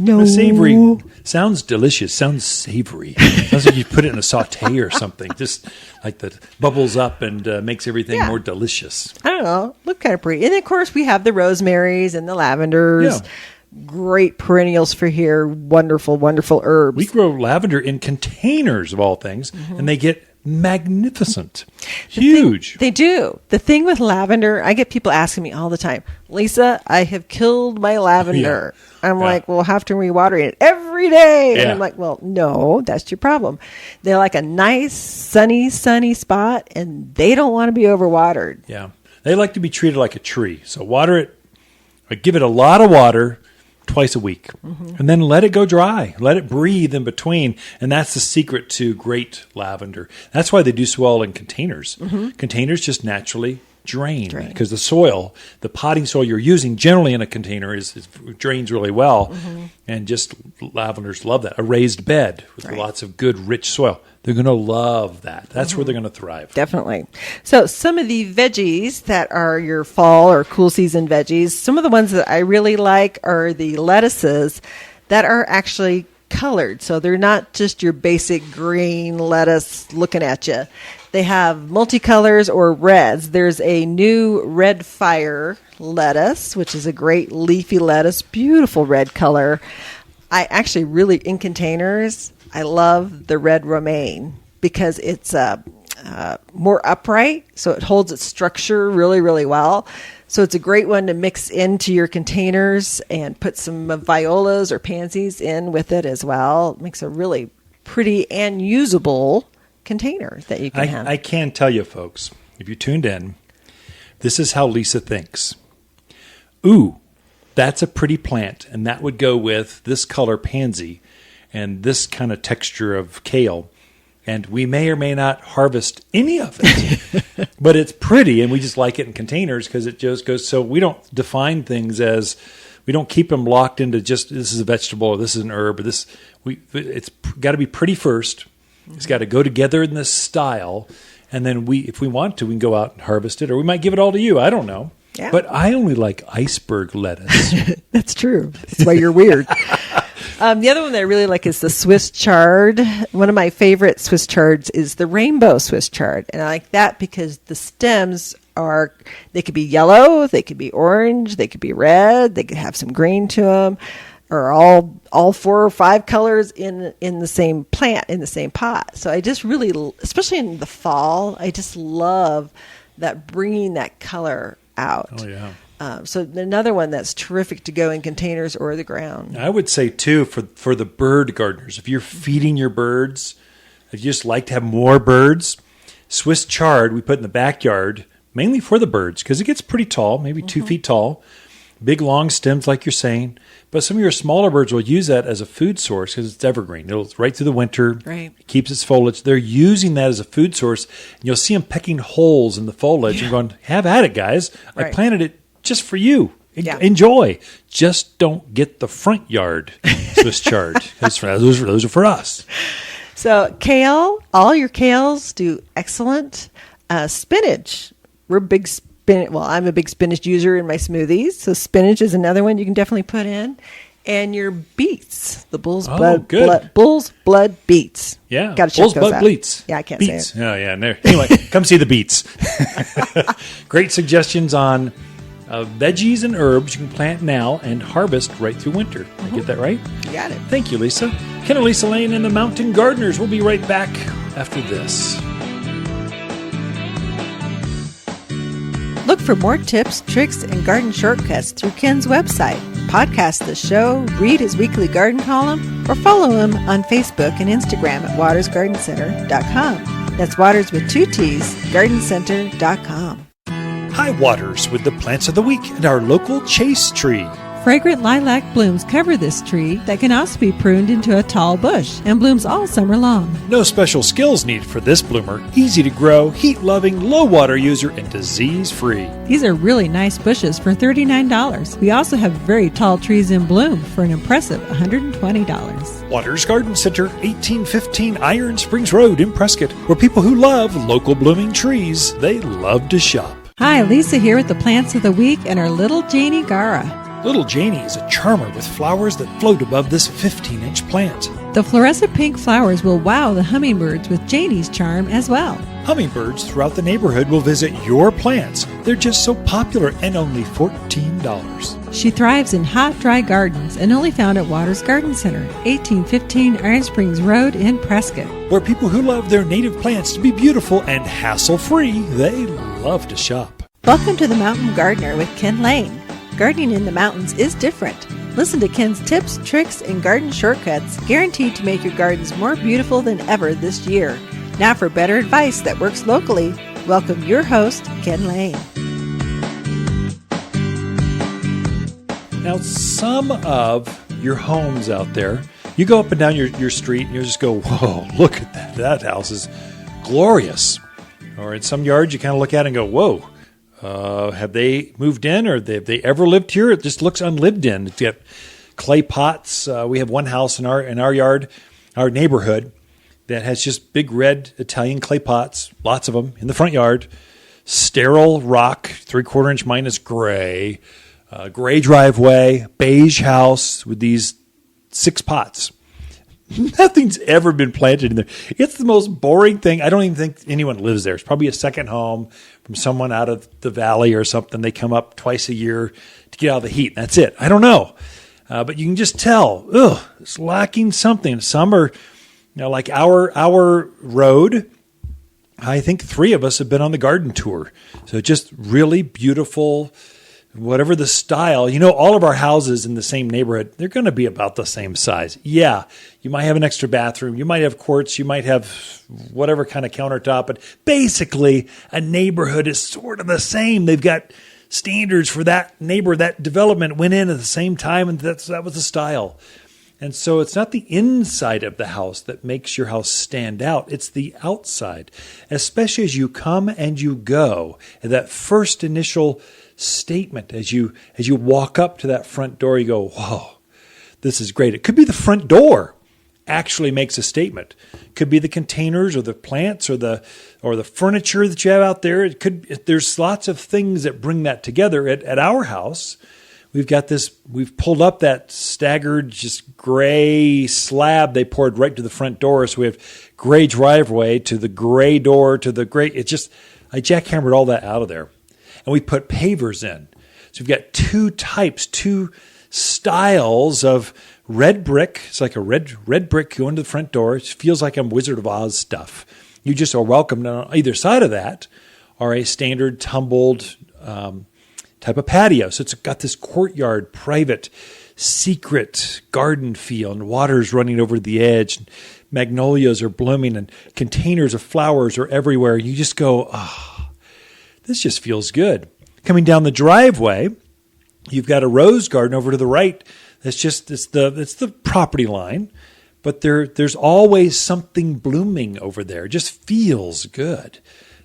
No. savory. Sounds delicious. Sounds savory. Sounds like you put it in a saute or something. Just like that bubbles up and makes everything Yeah. more delicious. I don't know. Look kind of pretty. And of course, we have the rosemaries and the lavenders. Yeah. Great perennials for here. Wonderful, wonderful herbs. We grow lavender in containers of all things, Mm-hmm. and they get magnificent. Huge. They do. The thing with lavender, I get people asking me all the time, Lisa, I have killed my lavender. I'm Yeah. like, well, have to rewater it every day. And Yeah. I'm like, well, no, that's your problem. They're like a nice, sunny spot, and they don't want to be overwatered. Yeah. They like to be treated like a tree. So water it, or give it a lot of water twice a week, and then let it go dry. Let it breathe in between. And that's the secret to great lavender. That's why they do so well in containers. Containers just naturally drain because the soil, the potting soil you're using generally in a container is drains really well. And just lavenders love that. A raised bed with lots of good, rich soil. They're going to love that. That's where they're going to thrive. Definitely. So some of the veggies that are your fall or cool season veggies, some of the ones that I really like are the lettuces that are actually colored. So they're not just your basic green lettuce looking at you. They have multicolors or reds. There's a new red fire lettuce, which is a great leafy lettuce, beautiful red color. I actually really, in containers, I love the red romaine because it's more upright, so it holds its structure really, really well. So it's a great one to mix into your containers and put some violas or pansies in with it as well. It makes a really pretty and usable container that you can have. I can tell you, folks, if you tuned in, this is how Lisa thinks. Ooh, that's a pretty plant, and that would go with this color pansy and this kind of texture of kale. And we may or may not harvest any of it, but it's pretty, and we just like it in containers because it just goes. So we don't define things as, we don't keep them locked into just this is a vegetable or this is an herb or this. It's got to be pretty first. It's got to go together in this style, and then if we want to, we can go out and harvest it, or we might give it all to you. I don't know. Yeah. But I only like iceberg lettuce. That's true. That's why you're weird. The other one that I really like is the Swiss chard. One of my favorite Swiss chards is the rainbow Swiss chard. And I like that because the stems they could be yellow, they could be orange, they could be red, they could have some green to them, or all 4 or 5 colors in the same plant, in the same pot. So I just really, especially in the fall, I just love that, bringing that color out. Oh, yeah. So another one that's terrific to go in containers or the ground. I would say, too, for the bird gardeners, if you're feeding your birds, if you just like to have more birds, Swiss chard we put in the backyard, mainly for the birds, because it gets pretty tall, maybe 2 feet tall, big, long stems like you're saying. But some of your smaller birds will use that as a food source because it's evergreen. It'll right through the winter. Right. It keeps its foliage. They're using that as a food source. And you'll see them pecking holes in the foliage and going, have at it, guys. I Right. planted it just for you. Yeah. Enjoy. Just don't get the front yard Swiss chard. Those are for us. So kale, all your kales do excellent. Spinach, we're big spinach. Well, I'm a big spinach user in my smoothies. So spinach is another one you can definitely put in. And your beets, the bull's blood beets. Yeah, got to check bull's those blood out. bleats. Yeah, I can't beets. say it. Oh, yeah. No. Anyway, come see the beets. Great suggestions on veggies and herbs you can plant now and harvest right through winter. Did I get that right? You got it. Thank you, Lisa. Ken and Lisa Lane and the Mountain Gardeners. We'll be right back after this. Look for more tips, tricks, and garden shortcuts through Ken's website. Podcast the show, read his weekly garden column, or follow him on Facebook and Instagram at watersgardencenter.com. That's Waters with 2 T's, gardencenter.com. Hi, Waters, with the plants of the week and our local chase tree. Fragrant lilac blooms cover this tree that can also be pruned into a tall bush and blooms all summer long. No special skills needed for this bloomer. Easy to grow, heat-loving, low-water user, and disease-free. These are really nice bushes for $39. We also have very tall trees in bloom for an impressive $120. Waters Garden Center, 1815 Iron Springs Road in Prescott, where people who love local blooming trees, they love to shop. Hi, Lisa here with the plants of the week and our little Janie Gara. Little Janie is a charmer with flowers that float above this 15-inch plant. The fluorescent pink flowers will wow the hummingbirds with Janie's charm as well. Hummingbirds throughout the neighborhood will visit your plants. They're just so popular and only $14. She thrives in hot, dry gardens and only found at Waters Garden Center, 1815 Iron Springs Road in Prescott. Where people who love their native plants to be beautiful and hassle-free, they love to shop. Welcome to the Mountain Gardener with Ken Lane. Gardening in the mountains is different. Listen to Ken's tips, tricks, and garden shortcuts guaranteed to make your gardens more beautiful than ever this year. Now for better advice that works locally, welcome your host, Ken Lane. Now, some of your homes out there, you go up and down your street and you just go, whoa, look at that. That house is glorious. Or in some yards, you kind of look at it and go, whoa. Have they moved in or have they ever lived here? It just looks unlived in. It's got clay pots. We have one house in our yard, our neighborhood, that has just big red Italian clay pots, lots of them in the front yard, sterile rock, 3/4 inch minus gray, gray driveway, beige house with these 6 pots. Nothing's ever been planted in there. It's the most boring thing. I don't even think anyone lives there. It's probably a second home from someone out of the valley or something. They come up twice a year to get out of the heat. That's it. I don't know. But you can just tell, it's lacking something. Some are, like our road. I think 3 of us have been on the garden tour. So just really beautiful, whatever the style. All of our houses in the same neighborhood, they're going to be about the same size. Yeah, you might have an extra bathroom. You might have quartz. You might have whatever kind of countertop. But basically, a neighborhood is sort of the same. They've got standards for that neighbor. That development went in at the same time, and that was the style. And so it's not the inside of the house that makes your house stand out. It's the outside, especially as you come and you go. And that first initial statement as you walk up to that front door, you go, whoa, this is great. It could be the front door actually makes a statement. It could be the containers or the plants or the furniture that you have out there. There's lots of things that bring that together. At our house, we've pulled up that staggered just gray slab they poured right to the front door. So we have gray driveway to the gray door to the gray. I jackhammered all that out of there. And we put pavers in. So we've got 2 styles of red brick. It's like a red brick going to the front door. It feels like I'm Wizard of Oz stuff. You just are welcome. On either side of that are a standard tumbled type of patio. So it's got this courtyard, private, secret garden feel, and water's running over the edge. And magnolias are blooming, and containers of flowers are everywhere. You just go, this just feels good. Coming down the driveway, you've got a rose garden over to the right. It's the property line, but there's always something blooming over there. It just feels good.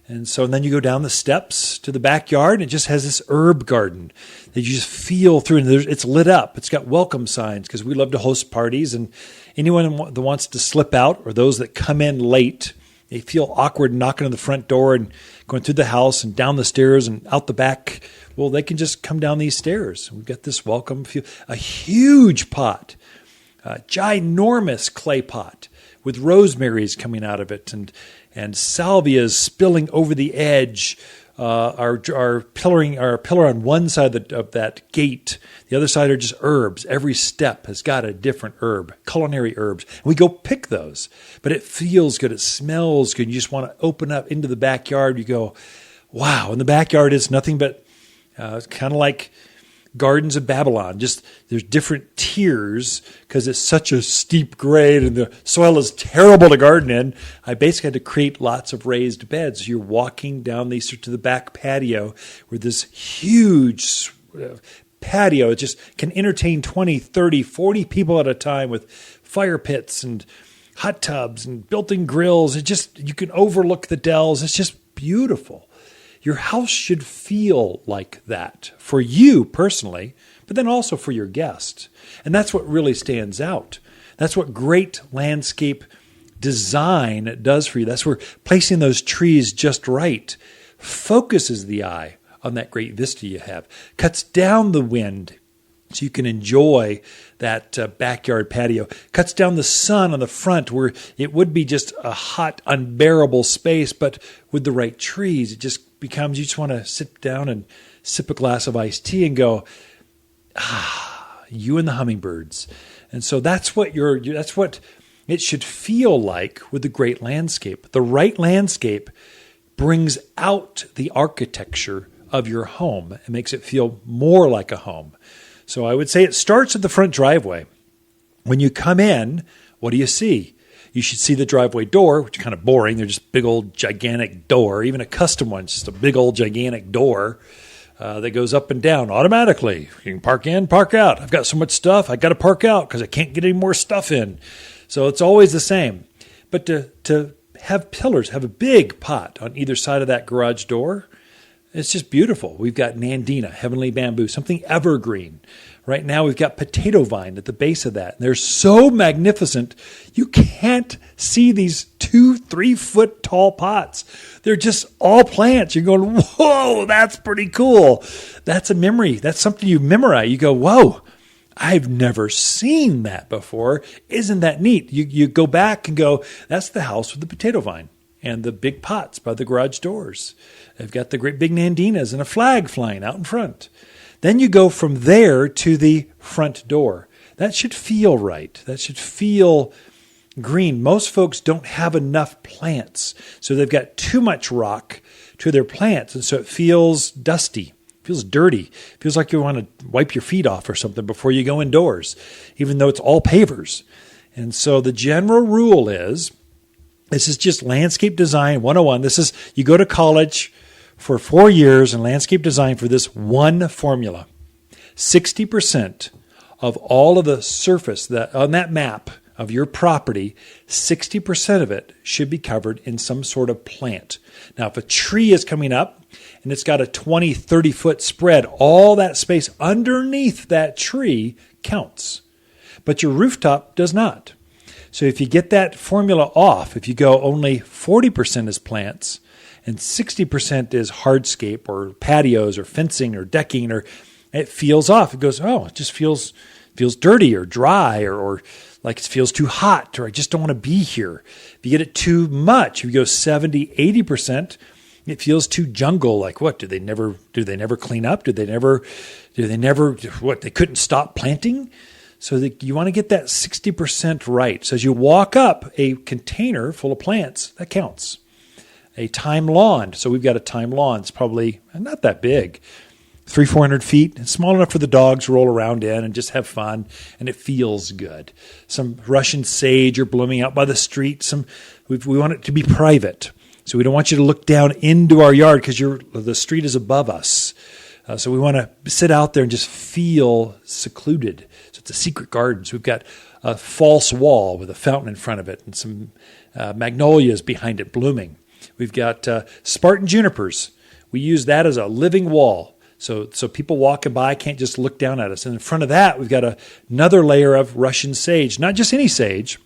And then you go down the steps to the backyard, and it just has this herb garden that you just feel through. And it's lit up. It's got welcome signs because we love to host parties. And anyone that wants to slip out, or those that come in late, they feel awkward knocking on the front door and going through the house and down the stairs and out the back. Well, they can just come down these stairs. We've got this welcome, a huge pot, a ginormous clay pot with rosemaries coming out of it and salvias spilling over the edge. Our pillar on one side of that gate. The other side are just herbs. Every step has got a different herb, culinary herbs. And we go pick those. But it feels good. It smells good. You just want to open up into the backyard. You go, wow. And the backyard is nothing but kind of like Gardens of Babylon. Just there's different tiers because it's such a steep grade and the soil is terrible to garden in. I basically had to create lots of raised beds. You're walking down these to the back patio where this huge patio just can entertain 20, 30, 40 people at a time with fire pits and hot tubs and built-in grills. You can overlook the dells. It's just beautiful. Your house should feel like that for you personally, but then also for your guests. And that's what really stands out. That's what great landscape design does for you. That's where placing those trees just right focuses the eye on that great vista you have, cuts down the wind so you can enjoy that backyard patio, cuts down the sun on the front where it would be just a hot, unbearable space, but with the right trees, it just becomes, you just want to sit down and sip a glass of iced tea and go, you and the hummingbirds. And so that's what it should feel like with the great landscape. The right landscape brings out the architecture of your home and makes it feel more like a home. So I would say it starts at the front driveway. When you come in, what do you see? You should see the driveway door, which is kind of boring. They're just big old gigantic door. Even a custom one, just a big old gigantic door that goes up and down automatically. You can park in, park out. I've got so much stuff, I got to park out because I can't get any more stuff in. So it's always the same. But to have pillars, have a big pot on either side of that garage door, it's just beautiful. We've got Nandina, heavenly bamboo, something evergreen. Right now we've got potato vine at the base of that. And they're so magnificent, you can't see these 2-3 foot tall pots. They're just all plants. You're going, whoa, that's pretty cool. That's a memory. That's something you memorize. You go, whoa, I've never seen that before. Isn't that neat? You go back and go, that's the house with the potato vine and the big pots by the garage doors. They've got the great big Nandinas and a flag flying out in front. Then you go from there to the front door. That should feel right. That should feel green. Most folks don't have enough plants, so they've got too much rock to their plants, and so it feels dusty, feels dirty, feels like you want to wipe your feet off or something before you go indoors, even though it's all pavers. And so the general rule is, this is just landscape design 101. This is, you go to college for 4 years in landscape design for this one formula. 60% of all of the surface that on that map of your property, 60% of it should be covered in some sort of plant. Now, if a tree is coming up and it's got a 20, 30 foot spread, all that space underneath that tree counts. But your rooftop does not. So if you get that formula off, if you go only 40% is plants and 60% is hardscape or patios or fencing or decking, or it feels off. It goes, oh, it just feels dirty or dry or like it feels too hot, or I just don't want to be here. If you get it too much, if you go 70, 80%, it feels too jungle. Like what? Do they never clean up? They couldn't stop planting? So you want to get that 60% right. So as you walk up a container full of plants, that counts. A thyme lawn. So we've got a thyme lawn. It's probably not that big, 300-400 feet. It's small enough for the dogs to roll around in and just have fun, and it feels good. Some Russian sage are blooming out by the street. We want it to be private. So we don't want you to look down into our yard because the street is above us. So we want to sit out there and just feel secluded. So it's a secret garden. So we've got a false wall with a fountain in front of it and some magnolias behind it blooming. We've got Spartan junipers. We use that as a living wall. So people walking by can't just look down at us. And in front of that, we've got another layer of Russian sage, not just any sage.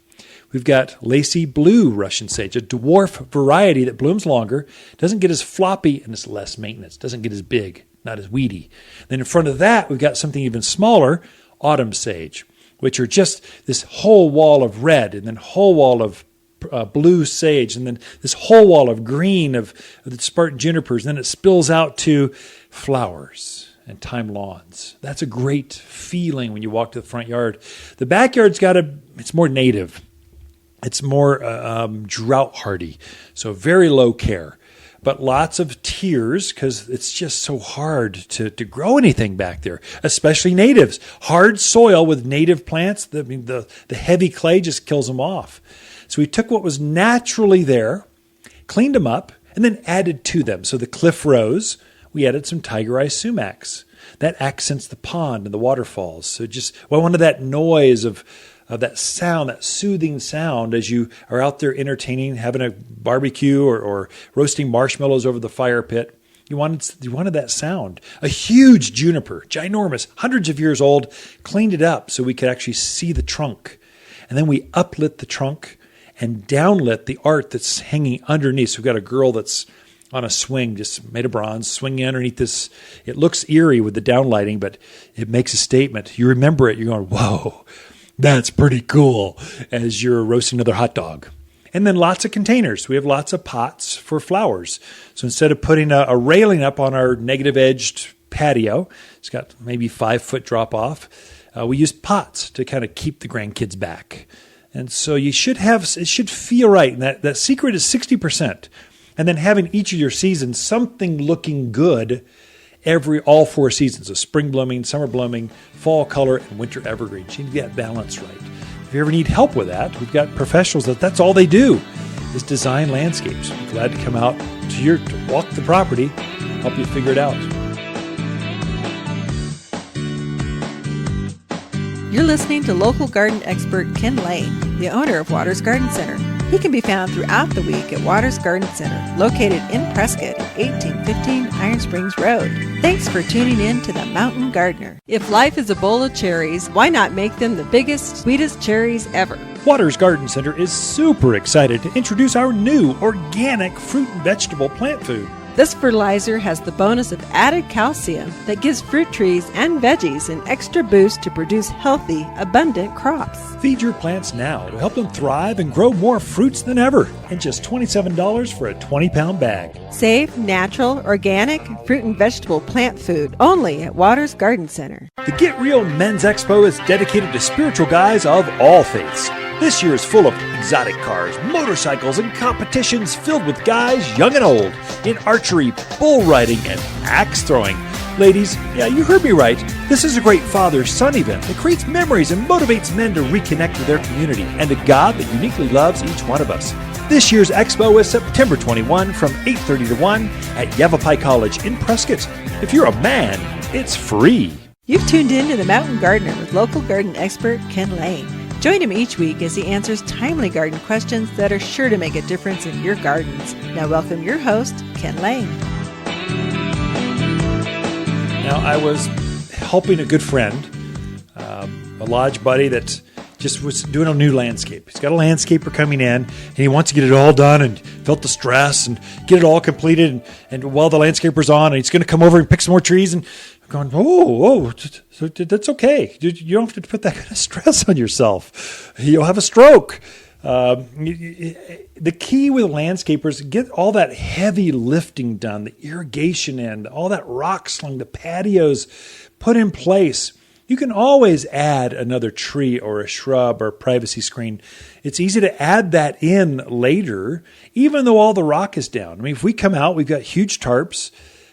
We've got lacy blue Russian sage, a dwarf variety that blooms longer, doesn't get as floppy, and it's less maintenance, doesn't get as big, not as weedy. Then in front of that, we've got something even smaller, autumn sage, which are just this whole wall of red and then whole wall of blue sage, and then this whole wall of green of the Spartan junipers. And then it spills out to flowers and thyme lawns. That's a great feeling when you walk to the front yard. The backyard's it's more native. It's more drought hardy, so very low care. But lots of tears because it's just so hard to grow anything back there, especially natives. Hard soil with native plants, the heavy clay just kills them off. So we took what was naturally there, cleaned them up, and then added to them. So the cliff rose, we added some tiger eye sumacs. That accents the pond and the waterfalls. So I wanted that noise of that sound, that soothing sound as you are out there entertaining, having a barbecue or roasting marshmallows over the fire pit. You wanted that sound. A huge juniper, ginormous, hundreds of years old, cleaned it up so we could actually see the trunk. And then we uplit the trunk and downlit the art that's hanging underneath. So we've got a girl that's on a swing, just made of bronze, swinging underneath this. It looks eerie with the downlighting, but it makes a statement. You remember it, you're going, whoa, that's pretty cool, as you're roasting another hot dog. And then lots of containers. We have lots of pots for flowers. So instead of putting a railing up on our negative-edged patio, it's got maybe 5-foot drop-off, we use pots to kind of keep the grandkids back. And so it should feel right. And that secret is 60%. And then having each of your seasons something looking good all 4 seasons. So spring blooming, summer blooming, fall color, and winter evergreens. You need to get that balance right. If you ever need help with that, we've got professionals that's all they do is design landscapes. I'm glad to come out to walk the property, help you figure it out. You're listening to local garden expert Ken Lane, the owner of Waters Garden Center. He can be found throughout the week at Waters Garden Center, located in Prescott at 1815 Iron Springs Road. Thanks for tuning in to The Mountain Gardener. If life is a bowl of cherries, why not make them the biggest, sweetest cherries ever? Waters Garden Center is super excited to introduce our new organic fruit and vegetable plant food. This fertilizer has the bonus of added calcium that gives fruit trees and veggies an extra boost to produce healthy, abundant crops. Feed your plants now to help them thrive and grow more fruits than ever. And just $27 for a 20-pound bag. Safe, natural, organic fruit and vegetable plant food only at Waters Garden Center. The Get Real Men's Expo is dedicated to spiritual guys of all faiths. This year is full of exotic cars, motorcycles, and competitions filled with guys young and old in archery, bull riding, and axe throwing. Ladies, yeah, you heard me right. This is a great father-son event that creates memories and motivates men to reconnect with their community and a God that uniquely loves each one of us. This year's expo is September 21 from 8:30 to 1 at Yavapai College in Prescott. If you're a man, it's free. You've tuned in to The Mountain Gardener with local garden expert Ken Lane. Join him each week as he answers timely garden questions that are sure to make a difference in your gardens. Now welcome your host, Ken Lane. Now, I was helping a good friend, a lodge buddy that just was doing a new landscape. He's got a landscaper coming in, and he wants to get it all done and felt the stress and get it all completed. And while the landscaper's on, and he's going to come over and pick some more trees, and I'm going, so that's okay. You don't have to put that kind of stress on yourself. You'll have a stroke. The key with landscapers, get all that heavy lifting done, the irrigation end, all that rock slung, the patios put in place. You can always add another tree or a shrub or a privacy screen. It's easy to add that in later, even though all the rock is down. I mean, if we come out, we've got huge tarps,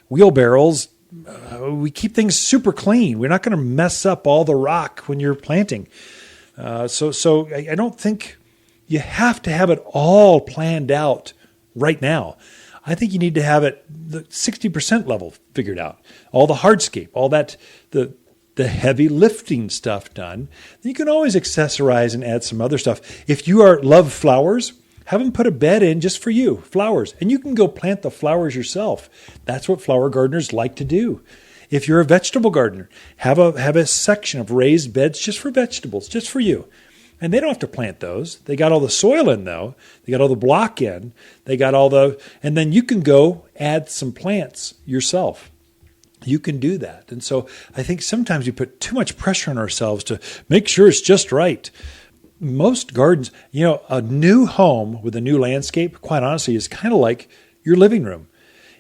wheelbarrows. We keep things super clean. We're not going to mess up all the rock when you're planting. So I don't think you have to have it all planned out right now. I think you need to have it the 60% level figured out. All the hardscape, all that, the heavy lifting stuff done. You can always accessorize and add some other stuff. If you love flowers, Have them put a bed in just for you, flowers, and you can go plant the flowers yourself. That's what flower gardeners like to do. If you're a vegetable gardener, have a section of raised beds just for vegetables, just for you. And they don't have to plant those. They got all the soil in, though. They got all the block in. They got and then you can go add some plants yourself. You can do that. And so I think sometimes we put too much pressure on ourselves to make sure it's just right. Most gardens, a new home with a new landscape, quite honestly, is kind of like your living room.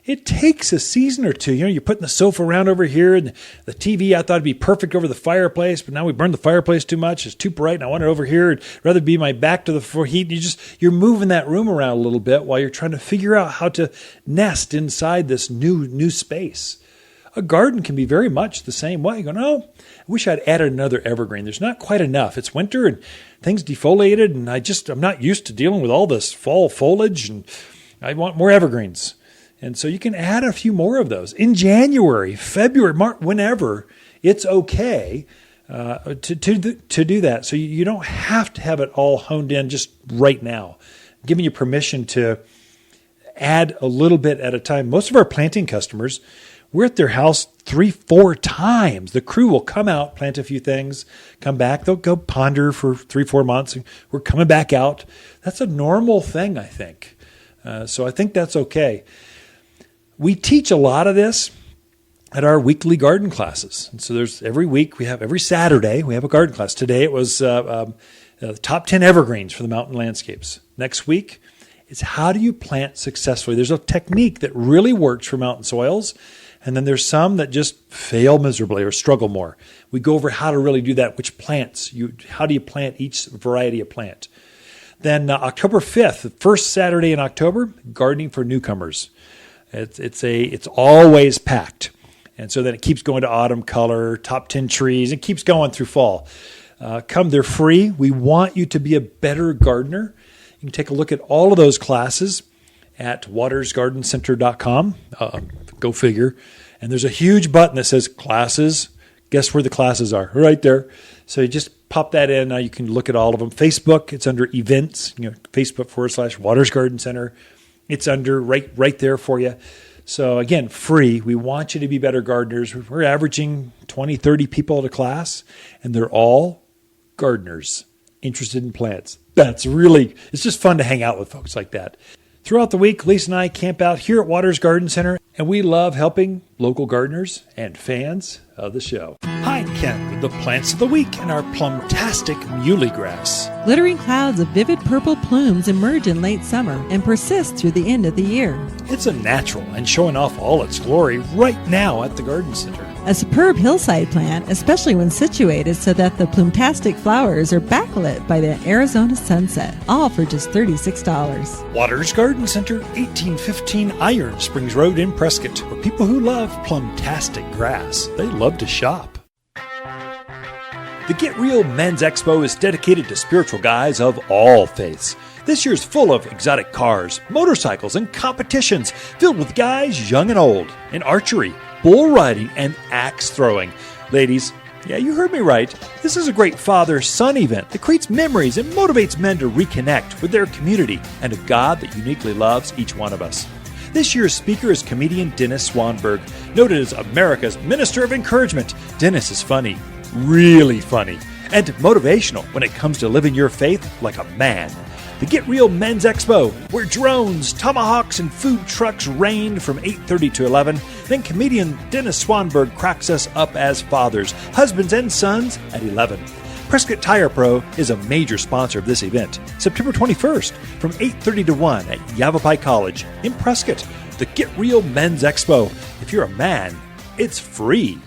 It takes a season or two. You're putting the sofa around over here, and the TV I thought would be perfect over the fireplace, but now we burned the fireplace too much. It's too bright, and I want it over here. I'd rather be my back to the heat. You're moving that room around a little bit while you're trying to figure out how to nest inside this new space. A garden can be very much the same way. You go, no, I wish I'd added another evergreen. There's not quite enough. It's winter and things defoliated, and I'm not used to dealing with all this fall foliage, and I want more evergreens. And so you can add a few more of those in January, February, March, whenever. It's okay to do that. So you don't have to have it all honed in just right now. I'm giving you permission to add a little bit at a time. Most of our planting customers, we're at their house 3-4 times. The crew will come out, plant a few things, come back. They'll go ponder for 3-4 months. We're coming back out. That's a normal thing, I think. So I think that's okay. We teach a lot of this at our weekly garden classes. And so every Saturday, we have a garden class. Today it was the top 10 evergreens for the mountain landscapes. Next week, it's how do you plant successfully? There's a technique that really works for mountain soils. And then there's some that just fail miserably or struggle more. We go over how to really do that, which plants, how do you plant each variety of plant. Then October 5th, the first Saturday in October, gardening for newcomers. It's always packed. And so then it keeps going to autumn color, top 10 trees. It keeps going through fall. They're free. We want you to be a better gardener. You can take a look at all of those classes at watersgardencenter.com. Go figure. And there's a huge button that says classes. Guess where the classes are? Right there. So you just pop that in. Now you can look at all of them. Facebook, it's under events, Facebook.com/Waters Garden Center. It's under right there for you. So again, free. We want you to be better gardeners. We're averaging 20, 30 people at a class, and they're all gardeners interested in plants. It's just fun to hang out with folks like that. Throughout the week, Lisa and I camp out here at Waters Garden Center, and we love helping local gardeners and fans of the show. Hi, I'm Ken with the plants of the week and our plumtastic muley grass. Glittering clouds of vivid purple plumes emerge in late summer and persist through the end of the year. It's a natural and showing off all its glory right now at the garden center. A superb hillside plant, especially when situated so that the plumtastic flowers are backlit by the Arizona sunset, all for just $36. Waters Garden Center, 1815 Iron Springs Road in Prescott, for people who love plumtastic grass. They love to shop. The Get Real Men's Expo is dedicated to spiritual guys of all faiths. This year's full of exotic cars, motorcycles, and competitions filled with guys young and old in archery, bull riding, and axe throwing. Ladies, yeah, you heard me right. This is a great father-son event that creates memories and motivates men to reconnect with their community and a God that uniquely loves each one of us. This year's speaker is comedian Dennis Swanberg, noted as America's Minister of Encouragement. Dennis is funny, really funny, and motivational when it comes to living your faith like a man. The Get Real Men's Expo, where drones, tomahawks, and food trucks rain from 8:30 to 11. Then comedian Dennis Swanberg cracks us up as fathers, husbands, and sons at 11. Prescott Tire Pro is a major sponsor of this event. September 21st from 8:30 to 1 at Yavapai College in Prescott. The Get Real Men's Expo. If you're a man, it's free.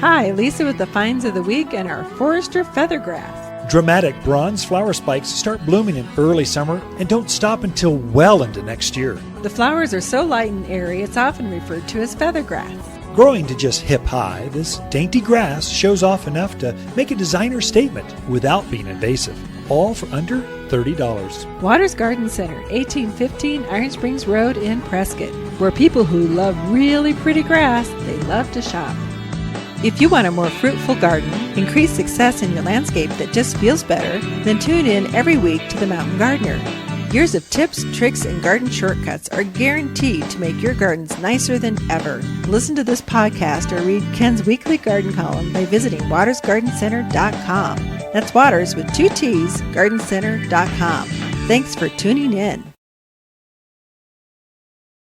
Hi, Lisa with the finds of the week and our Forester feathergrass. Dramatic bronze flower spikes start blooming in early summer and don't stop until well into next year. The flowers are so light and airy, it's often referred to as feathergrass. Growing to just hip-high, this dainty grass shows off enough to make a designer statement without being invasive, all for under $30. Waters Garden Center, 1815 Iron Springs Road in Prescott, where people who love really pretty grass, they love to shop. If you want a more fruitful garden, increase success in your landscape that just feels better, then tune in every week to The Mountain Gardener. Years of tips, tricks, and garden shortcuts are guaranteed to make your gardens nicer than ever. Listen to this podcast or read Ken's weekly garden column by visiting watersgardencenter.com. That's Waters with 2 T's, gardencenter.com. Thanks for tuning in.